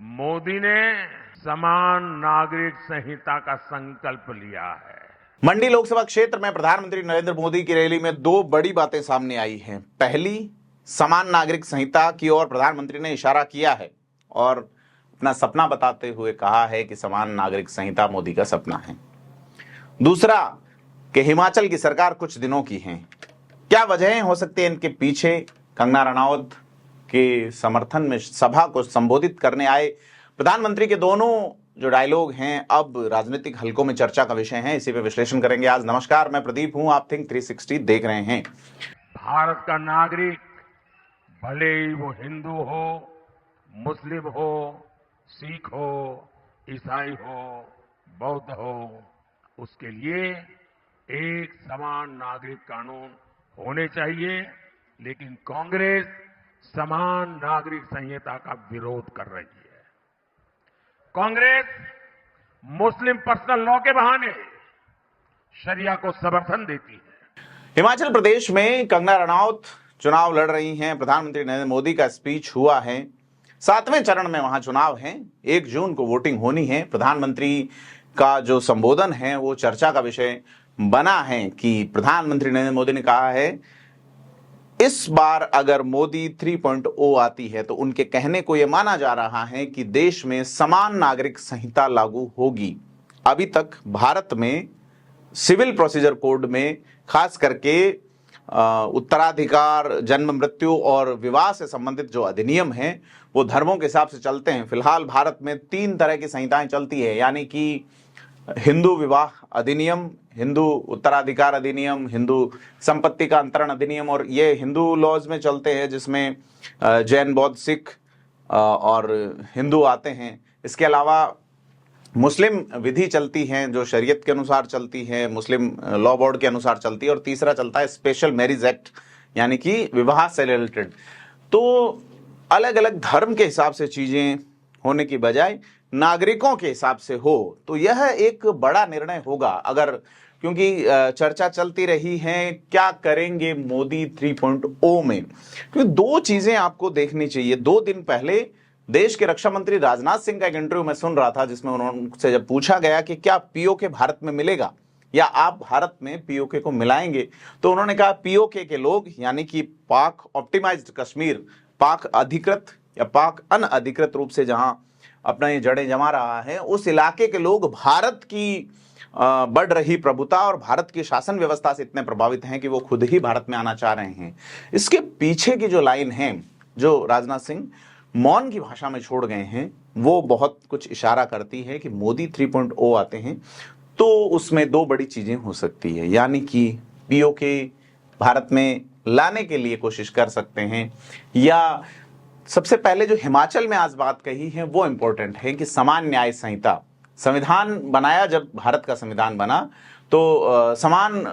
मोदी ने समान नागरिक संहिता का संकल्प लिया है। मंडी लोकसभा क्षेत्र में प्रधानमंत्री नरेंद्र मोदी की रैली में दो बड़ी बातें सामने आई हैं। पहली, समान नागरिक संहिता की ओर प्रधानमंत्री ने इशारा किया है और अपना सपना बताते हुए कहा है कि समान नागरिक संहिता मोदी का सपना है। दूसरा, कि हिमाचल की सरकार कुछ दिनों की है। क्या वजहें हो सकती हैं इनके पीछे? कंगना रनौत के समर्थन में सभा को संबोधित करने आए प्रधानमंत्री के दोनों जो डायलॉग हैं अब राजनीतिक हलकों में चर्चा का विषय है। इसी पे विश्लेषण करेंगे आज। नमस्कार, मैं प्रदीप हूं, आप थिंक 360 देख रहे हैं। भारत का नागरिक भले ही वो हिंदू हो, मुस्लिम हो, सिख हो, ईसाई हो, बौद्ध हो, उसके लिए एक समान नागरिक कानून होने चाहिए। लेकिन कांग्रेस समान नागरिक संहिता का विरोध कर रही है। कांग्रेस मुस्लिम पर्सनल लॉ के बहाने शरिया को समर्थन देती है। हिमाचल प्रदेश में कंगना रनौत चुनाव लड़ रही हैं। प्रधानमंत्री नरेंद्र मोदी का स्पीच हुआ है। 7वें चरण में वहां चुनाव है। 1 जून को वोटिंग होनी है। प्रधानमंत्री का जो संबोधन है वो चर्चा का विषय बना है कि प्रधानमंत्री नरेंद्र मोदी ने कहा है इस बार अगर मोदी 3.0 आती है तो उनके कहने को यह माना जा रहा है कि देश में समान नागरिक संहिता लागू होगी। अभी तक भारत में सिविल प्रोसीजर कोड में खास करके उत्तराधिकार, जन्म मृत्यु और विवाह से संबंधित जो अधिनियम हैं वो धर्मों के हिसाब से चलते हैं। फिलहाल भारत में 3 तरह की संहिताएं चलती है, यानी कि हिंदू विवाह अधिनियम, हिंदू उत्तराधिकार अधिनियम, हिंदू संपत्ति का अंतरण अधिनियम, और ये हिंदू लॉज में चलते हैं जिसमें जैन, बौद्ध, सिख और हिंदू आते हैं। इसके अलावा मुस्लिम विधि चलती हैं जो शरीयत के अनुसार चलती है, मुस्लिम लॉ बोर्ड के अनुसार चलती है, और तीसरा चलता है स्पेशल मैरिज एक्ट, यानी कि विवाह से रिलेटेड। तो अलग अलग धर्म के हिसाब से चीजें होने की बजाय नागरिकों के हिसाब से हो तो यह एक बड़ा निर्णय होगा। अगर, क्योंकि चर्चा चलती रही है क्या करेंगे मोदी 3.0 में, क्योंकि 2 चीजें आपको देखनी चाहिए। 2 दिन पहले देश के रक्षा मंत्री राजनाथ सिंह का एक इंटरव्यू मैं सुन रहा था जिसमें उन्होंने जब पूछा गया कि क्या पीओके भारत में मिलेगा या आप भारत में पीओके को मिलाएंगे, तो उन्होंने कहा पीओके के लोग, यानी कि पाक ऑप्टिमाइज्ड कश्मीर, पाक अधिकृत या पाक अनअधिकृत रूप से जहां अपना ये जड़ें जमा रहा है, उस इलाके के लोग भारत की बढ़ रही प्रभुता और भारत की शासन व्यवस्था से इतने प्रभावित हैं कि वो खुद ही भारत में आना चाह रहे हैं। इसके पीछे की जो लाइन है जो राजनाथ सिंह मौन की भाषा में छोड़ गए हैं वो बहुत कुछ इशारा करती है कि मोदी 3.0 आते हैं तो उसमें 2 बड़ी चीजें हो सकती है, यानी कि पीओके भारत में लाने के लिए कोशिश कर सकते हैं, या सबसे पहले जो हिमाचल में आज बात कही है वो इंपॉर्टेंट है कि समान न्याय संहिता, संविधान बनाया, जब भारत का संविधान बना तो समान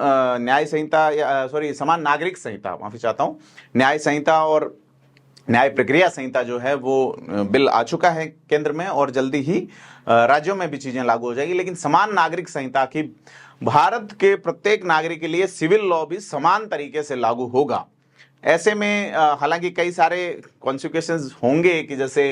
न्याय संहिता या समान नागरिक संहिता, माफी चाहता हूं, न्याय संहिता और न्याय प्रक्रिया संहिता जो है वो बिल आ चुका है केंद्र में और जल्दी ही राज्यों में भी चीजें लागू हो जाएगी। लेकिन समान नागरिक संहिता की भारत के प्रत्येक नागरिक के लिए सिविल लॉ भी समान तरीके से लागू होगा। ऐसे में हालांकि कई सारे कॉन्सिक्वेंसेस होंगे कि जैसे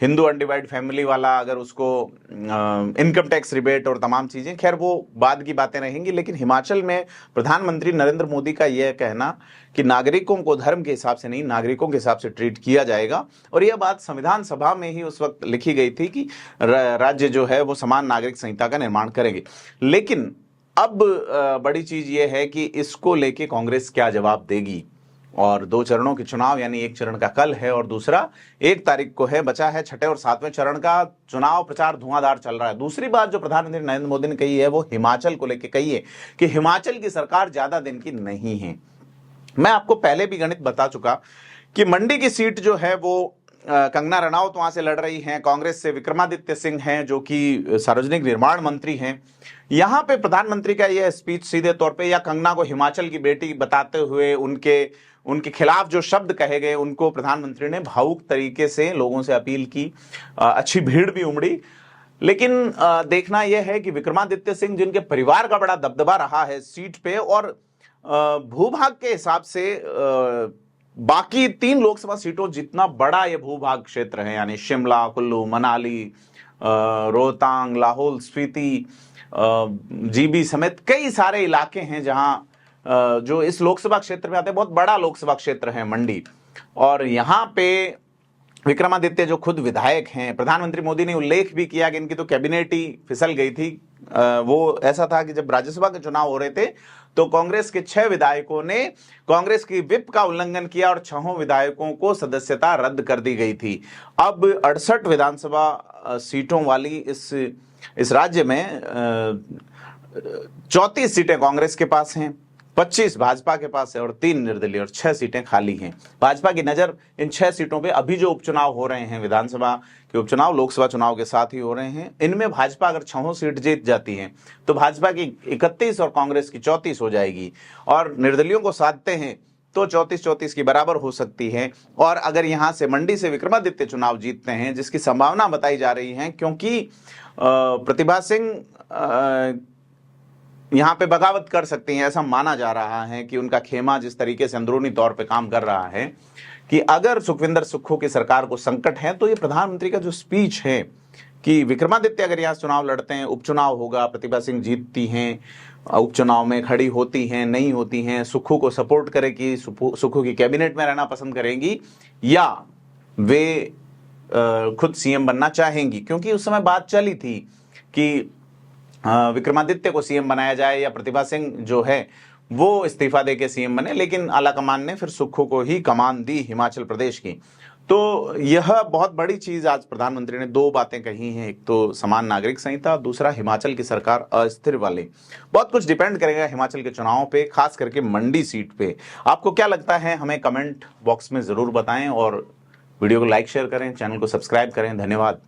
हिंदू अनडिवाइड फैमिली वाला अगर उसको इनकम टैक्स रिबेट और तमाम चीजें, खैर वो बाद की बातें रहेंगी। लेकिन हिमाचल में प्रधानमंत्री नरेंद्र मोदी का यह कहना कि नागरिकों को धर्म के हिसाब से नहीं, नागरिकों के हिसाब से ट्रीट किया जाएगा, और यह बात संविधान सभा में ही उस वक्त लिखी गई थी कि राज्य जो है वो समान नागरिक संहिता का निर्माण करेंगे। लेकिन अब बड़ी चीज ये है कि इसको लेके कांग्रेस क्या जवाब देगी। और 2 चरणों के चुनाव, यानी एक चरण का कल है और दूसरा 1 तारीख को है। बचा है 6ठे और 7वें चरण का चुनाव प्रचार धुआंधार चल रहा है। दूसरी बात जो प्रधानमंत्री नरेंद्र मोदी ने कही है वो हिमाचल को लेकर कही है कि हिमाचल की सरकार ज्यादा दिन की नहीं है। मैं आपको पहले भी गणित बता चुका कि मंडी की सीट जो है वो कंगना रनौत वहां से लड़ रही हैं, कांग्रेस से विक्रमादित्य सिंह हैं जो कि सार्वजनिक निर्माण मंत्री हैं। यहां पे प्रधानमंत्री का यह स्पीच सीधे तौर पे, या कंगना को हिमाचल की बेटी बताते हुए उनके खिलाफ जो शब्द कहे गए उनको प्रधानमंत्री ने भावुक तरीके से लोगों से अपील की। अच्छी भीड़ भी उमड़ी। लेकिन देखना यह है कि विक्रमादित्य सिंह, जिनके परिवार का बड़ा दबदबा रहा है सीट पे और भूभाग के हिसाब से बाकी 3 लोकसभा सीटों जितना बड़ा ये भूभाग क्षेत्र है, यानी शिमला, कुल्लू, मनाली, रोहतांग, लाहौल स्पीति, जीबी समेत कई सारे इलाके हैं जहां जो इस लोकसभा क्षेत्र में आते हैं। बहुत बड़ा लोकसभा क्षेत्र है मंडी, और यहां पे विक्रमादित्य जो खुद विधायक हैं, प्रधानमंत्री मोदी ने उल्लेख भी किया कि इनकी तो कैबिनेट ही फिसल गई थी। वो ऐसा था कि जब राज्यसभा के चुनाव हो रहे थे तो कांग्रेस के 6 विधायकों ने कांग्रेस की विप का उल्लंघन किया और 6 विधायकों को सदस्यता रद्द कर दी गई थी। अब 68 विधानसभा सीटों वाली इस राज्य में 34 सीटें कांग्रेस के पास हैं, 25 भाजपा के पास है और 3 निर्दलीय, और 6 सीटें खाली हैं। भाजपा की नजर इन 6 सीटों पे अभी जो उपचुनाव हो रहे हैं, विधानसभा के उपचुनाव लोकसभा चुनाव के साथ ही हो रहे हैं, इनमें भाजपा अगर 6 सीट जीत जाती है तो भाजपा की 31 और कांग्रेस की 34 हो जाएगी, और निर्दलीयों को साधते हैं तो 34-34 की बराबर हो सकती है। और अगर यहां से मंडी से विक्रमादित्य चुनाव जीतते हैं, जिसकी संभावना बताई जा रही है, क्योंकि प्रतिभा सिंह यहां पे बगावत कर सकती हैं, ऐसा माना जा रहा है कि उनका खेमा जिस तरीके से अंदरूनी तौर पे काम कर रहा है कि अगर सुखविंदर सुक्खू की सरकार को संकट है तो ये प्रधानमंत्री का जो स्पीच है कि विक्रमादित्य अगर यहां चुनाव लड़ते हैं, उपचुनाव होगा, प्रतिभा सिंह जीतती हैं, उपचुनाव में खड़ी होती हैं, नहीं होती हैं, सुक्खू को सपोर्ट करेगी, सुक्खू की कैबिनेट में रहना पसंद करेंगी, या वे खुद सीएम बनना चाहेंगी। क्योंकि उस समय बात चली थी कि विक्रमादित्य को सीएम बनाया जाए या प्रतिभा सिंह जो है वो इस्तीफा देके सीएम बने, लेकिन आलाकमान ने फिर सुक्खू को ही कमान दी हिमाचल प्रदेश की। तो यह बहुत बड़ी चीज आज प्रधानमंत्री ने 2 बातें कही हैं, एक तो समान नागरिक संहिता, दूसरा हिमाचल की सरकार अस्थिर वाली। बहुत कुछ डिपेंड करेगा हिमाचल के चुनावों पे, खास करके मंडी सीट पे। आपको क्या लगता है हमें कमेंट बॉक्स में जरूर बताएं, और वीडियो को लाइक शेयर करें, चैनल को सब्सक्राइब करें। धन्यवाद।